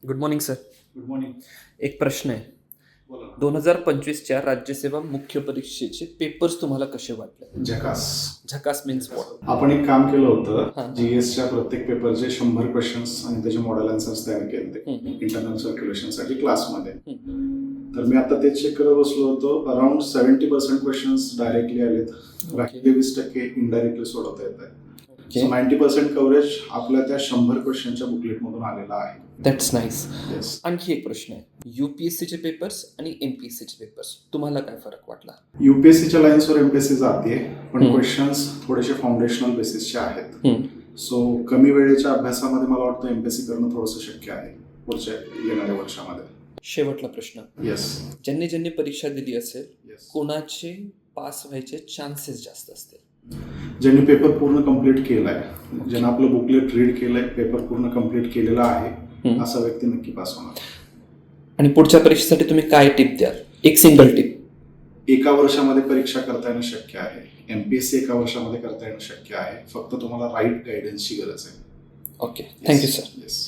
Good morning sir. Good morning. एक प्रश्न आहे. बोला ना. 2025च्या राज्यसेवा मुख्य परीक्षेचे पेपर्स तुम्हाला कसे वाटले? झकास. झकास मीन्स वॉट? आपण एक काम केलं हां. होतं, जीएसच्या प्रत्येक पेपरचे 100 क्वेश्चन्स आणि त्याचे मॉडेल आन्सर्स तयार केले इंटरनल सर्क्युलेशनसाठी क्लासमध्ये. तर मी आता ते चेक करत बसलो होतो. अराउंड 70% क्वेश्चन्स डायरेक्टली आलेत, बाकी 20% इनडायरेक्टली सोडवता येत आहे. सो 90% कव्हरेज आपल्या त्या 100 क्वेश्चनच्या बुकलेटमधून आलेला आहे. That's nice. येस. आणखी एक प्रश्न आहे. युपीएससीचे पेपर्स आणि एमपीएससीचे पेपर्स तुम्हाला काय फरक वाटला? युपीएससीच्या लाईन्सवर एमपीएससी जाते, पण क्वेश्चन्स थोडेसे फाउंडेशनल बेसिसचे आहेत. सो कमी वेळेच्या अभ्यासामध्ये मला वाटतं एमपीएससी करणं थोडंसं शक्य आहे पुढच्या येणाऱ्या वर्षामध्ये. शेवटला प्रश्न. येस. ज्यांनी परीक्षा दिली असेल, येस. कोणाचे पास व्हायचे चान्सेस जास्त असतील? ज्यांनी पेपर पूर्ण कम्प्लीट केलाय, ज्यांना आपलं बुकलेट रीड केलंय, पेपर पूर्ण कम्प्लीट केलेला आहे, असा व्यक्ती नक्की पास होणार. आणि पुढच्या परीक्षेसाठी तुम्ही काय टिप द्याल? एक सिंगल टिप. एका वर्षामध्ये परीक्षा करता येणं शक्य आहे. एमपीएससी एका वर्षामध्ये करता येणं शक्य आहे. फक्त तुम्हाला राईट गायडन्सची गरज आहे. Okay, thank you sir. येस.